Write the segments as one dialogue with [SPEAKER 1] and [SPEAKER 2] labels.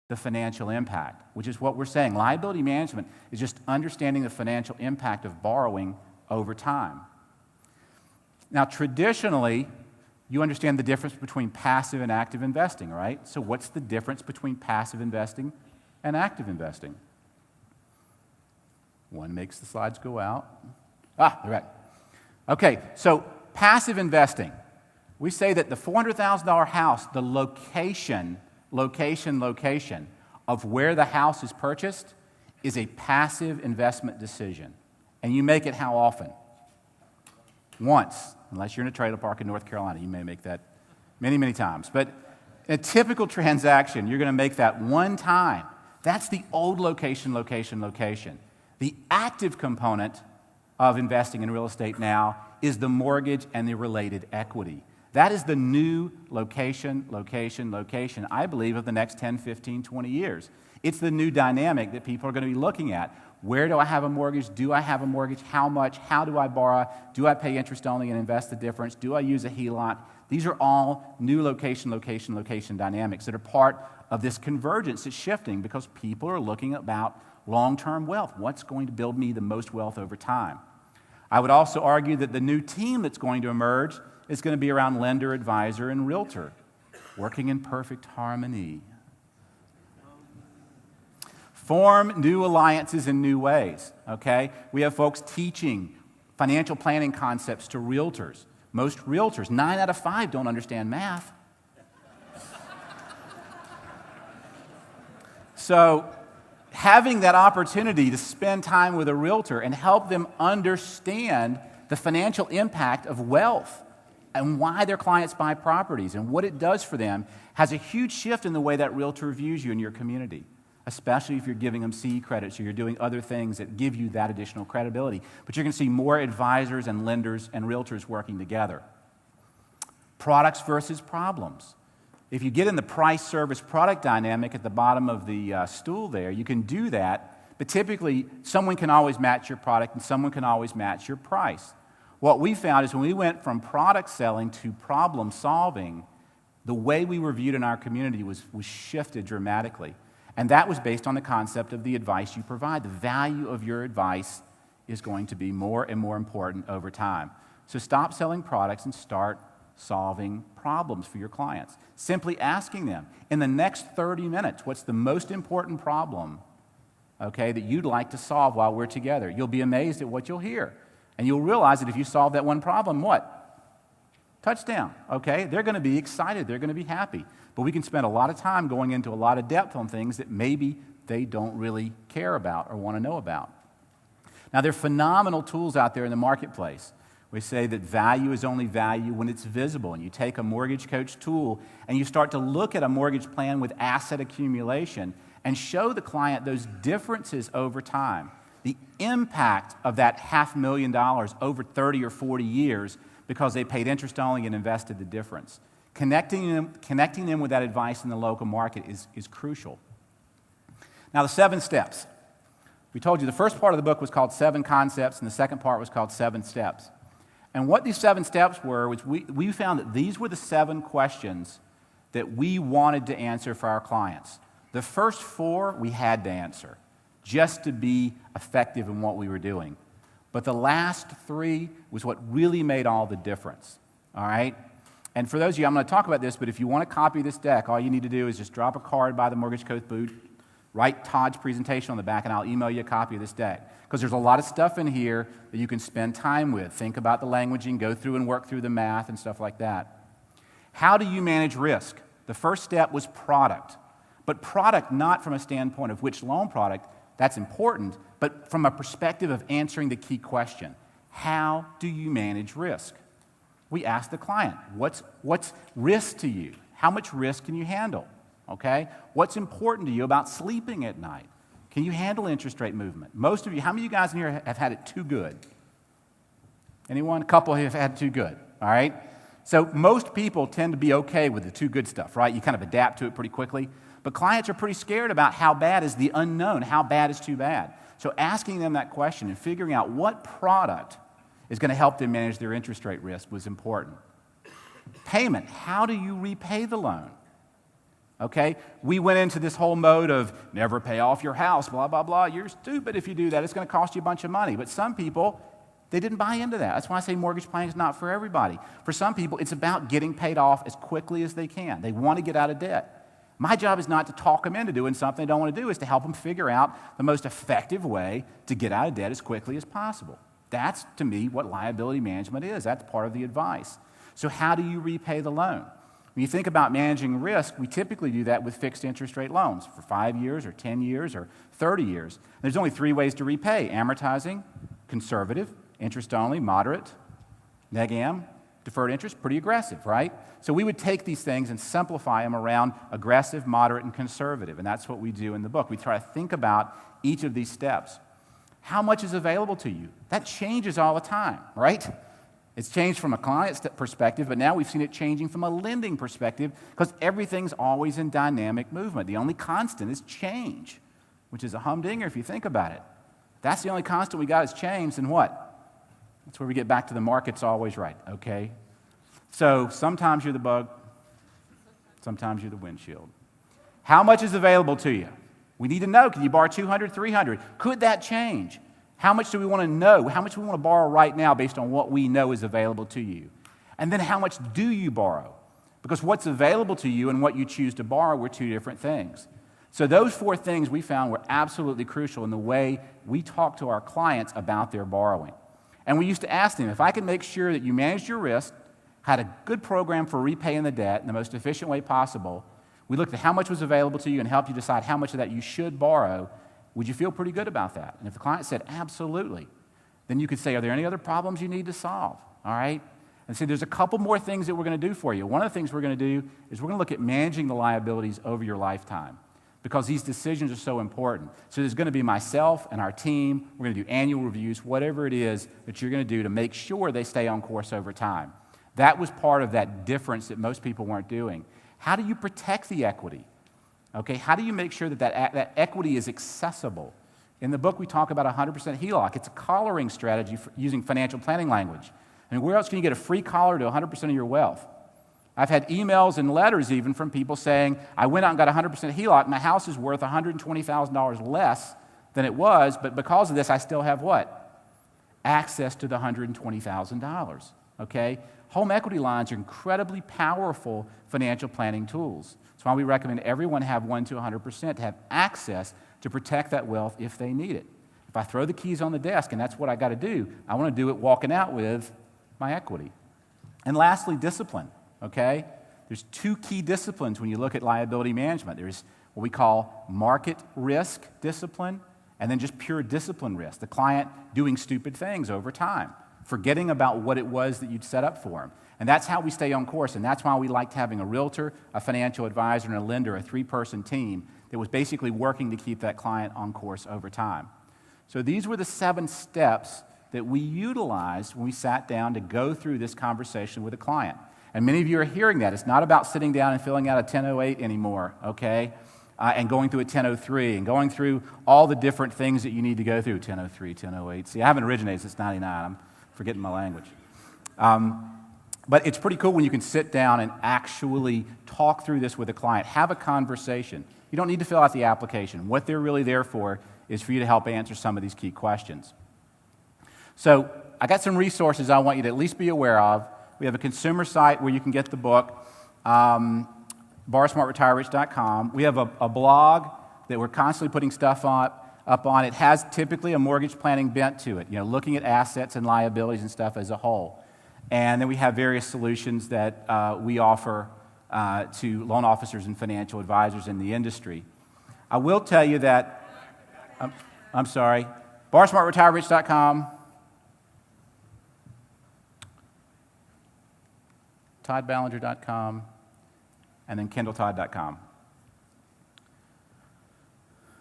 [SPEAKER 1] the financial impact, which is what we're saying. Liability management is just understanding the financial impact of borrowing over time. Now, traditionally, you understand the difference between passive and active investing, right? So what's the difference between passive investing and active investing? One makes the slides go out. They're right. Okay, so passive investing. We say that the $400,000 house, the location of where the house is purchased is a passive investment decision. And you make it how often? Once. Unless you're in a trailer park in North Carolina, you may make that many, many times. But in a typical transaction, you're going to make that one time. That's the old location. The active component of investing in real estate now is the mortgage and the related equity. That is the new location, I believe, of the next 10, 15, 20 years. It's the new dynamic that people are going to be looking at. Where do I have a mortgage? Do I have a mortgage? How much? How do I borrow? Do I pay interest only and invest the difference? Do I use a HELOC? These are all new location dynamics that are part of this convergence that's shifting because people are looking about long-term wealth. What's going to build me the most wealth over time? I would also argue that the new team that's going to emerge is going to be around lender, advisor, and realtor, working in perfect harmony. Form new alliances in new ways, okay? We have folks teaching financial planning concepts to realtors. Most realtors, 9 out of 5, don't understand math. So having that opportunity to spend time with a realtor and help them understand the financial impact of wealth and why their clients buy properties and what it does for them has a huge shift in the way that realtor views you in your community, especially if you're giving them CE credits or you're doing other things that give you that additional credibility. But you're going to see more advisors and lenders and realtors working together. Products versus problems. If you get in the price-service-product dynamic at the bottom of the stool there, you can do that, but typically someone can always match your product and someone can always match your price. What we found is when we went from product selling to problem solving, the way we were viewed in our community was shifted dramatically. And that was based on the concept of the advice you provide. The value of your advice is going to be more and more important over time. So stop selling products and start solving problems for your clients. Simply asking them, in the next 30 minutes, what's the most important problem, okay, that you'd like to solve while we're together? You'll be amazed at what you'll hear. And you'll realize that if you solve that one problem, what? Touchdown, okay? They're going to be excited. They're going to be happy. But we can spend a lot of time going into a lot of depth on things that maybe they don't really care about or want to know about. Now, there are phenomenal tools out there in the marketplace. We say that value is only value when it's visible. And you take a mortgage coach tool and you start to look at a mortgage plan with asset accumulation and show the client those differences over time. The impact of that $500,000 over 30 or 40 years because they paid interest only and invested the difference. Connecting them with that advice in the local market is crucial. Now, the 7 steps. We told you the first part of the book was called 7 Concepts, and the second part was called 7 Steps. And what these 7 steps were was we found that these were the 7 questions that we wanted to answer for our clients. The first 4 we had to answer just to be effective in what we were doing. But the last 3 was what really made all the difference, all right? And for those of you, I'm going to talk about this, but if you want to copy this deck, all you need to do is just drop a card by the Mortgage Coach booth, write Todd's presentation on the back, and I'll email you a copy of this deck. Because there's a lot of stuff in here that you can spend time with. Think about the languaging, go through and work through the math and stuff like that. How do you manage risk? The first step was product. But product not from a standpoint of which loan product, that's important, but from a perspective of answering the key question. How do you manage risk? We ask the client, what's risk to you? How much risk can you handle? Okay? What's important to you about sleeping at night? Can you handle interest rate movement? Most of you, how many of you guys in here have had it too good? Anyone? A couple have had too good, all right? So most people tend to be okay with the too good stuff, right? You kind of adapt to it pretty quickly. But clients are pretty scared about how bad is the unknown, how bad is too bad. So asking them that question and figuring out what product is going to help them manage their interest rate risk was important. Payment, how do you repay the loan? okay? We went into this whole mode of never pay off your house, blah, blah, blah. You're stupid if you do that. It's going to cost you a bunch of money. But some people, they didn't buy into that. That's why I say mortgage planning is not for everybody. For some people, it's about getting paid off as quickly as they can. They want to get out of debt. My job is not to talk them into doing something they don't want to do. It's to help them figure out the most effective way to get out of debt as quickly as possible. That's, to me, what liability management is. That's part of the advice. So how do you repay the loan? When you think about managing risk, we typically do that with fixed interest rate loans for 5 years or 10 years or 30 years. There's only 3 ways to repay: amortizing, conservative, interest only, moderate, neg am, deferred interest, pretty aggressive, right? So we would take these things and simplify them around aggressive, moderate, and conservative, and that's what we do in the book. We try to think about each of these steps. How much is available to you? That changes all the time, right? It's changed from a client's perspective, but now we've seen it changing from a lending perspective because everything's always in dynamic movement. The only constant is change, which is a humdinger if you think about it. That's the only constant we got is change, then what? That's where we get back to the market's always right, okay? So sometimes you're the bug, sometimes you're the windshield. How much is available to you? We need to know. Can you borrow 200, 300? Could that change? How much do we want to know? How much do we want to borrow right now based on what we know is available to you? And then how much do you borrow? Because what's available to you and what you choose to borrow were 2 different things. So those 4 things we found were absolutely crucial in the way we talk to our clients about their borrowing. And we used to ask them, if I can make sure that you managed your risk, had a good program for repaying the debt in the most efficient way possible, we looked at how much was available to you and helped you decide how much of that you should borrow, would you feel pretty good about that? And if the client said, absolutely, then you could say, are there any other problems you need to solve? All right? And so there's a couple more things that we're going to do for you. One of the things we're going to do is we're going to look at managing the liabilities over your lifetime because these decisions are so important. So there's going to be myself and our team. We're going to do annual reviews, whatever it is that you're going to do to make sure they stay on course over time. That was part of that difference that most people weren't doing. How do you protect the equity? Okay, how do you make sure that equity is accessible? In the book, we talk about 100% HELOC. It's a collaring strategy for using financial planning language. I mean, where else can you get a free collar to 100% of your wealth? I've had emails and letters even from people saying, I went out and got 100% HELOC. My house is worth $120,000 less than it was, but because of this, I still have what? Access to the $120,000, okay? Home equity lines are incredibly powerful financial planning tools. That's why we recommend everyone have 1 to 100% to have access to protect that wealth if they need it. If I throw the keys on the desk and that's what I got to do, I want to do it walking out with my equity. And lastly, discipline, okay? There's 2 key disciplines when you look at liability management. There's what we call market risk discipline and then just pure discipline risk, the client doing stupid things over time, forgetting about what it was that you'd set up for them. And that's how we stay on course, and that's why we liked having a realtor, a financial advisor, and a lender, a 3-person team that was basically working to keep that client on course over time. So these were the 7 steps that we utilized when we sat down to go through this conversation with a client. And many of you are hearing that. It's not about sitting down and filling out a 1008 anymore, okay? And going through a 1003 and going through all the different things that you need to go through, 1003, 1008. See, I haven't originated since 99. I'm forgetting my language. But it's pretty cool when you can sit down and actually talk through this with a client, have a conversation. You don't need to fill out the application. What they're really there for is for you to help answer some of these key questions. So I got some resources I want you to at least be aware of. We have a consumer site where you can get the book, borrowsmartretireRich.com. We have a blog that we're constantly putting stuff up on. It has typically a mortgage planning bent to it, looking at assets and liabilities and stuff as a whole. And then we have various solutions that we offer to loan officers and financial advisors in the industry. I will tell you that, I'm sorry, borrowsmartretireRich.com, ToddBallenger.com, and then KendallTodd.com.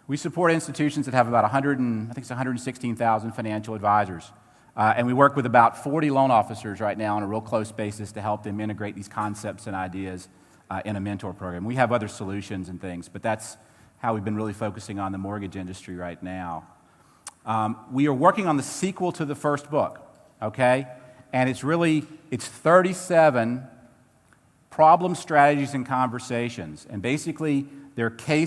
[SPEAKER 1] We support institutions that have about 116,000 financial advisors. And we work with about 40 loan officers right now on a real close basis to help them integrate these concepts and ideas in a mentor program. We have other solutions and things, but that's how we've been really focusing on the mortgage industry right now. We are working on the sequel to the first book, okay? And it's 37 problem strategies and conversations. And basically, they're case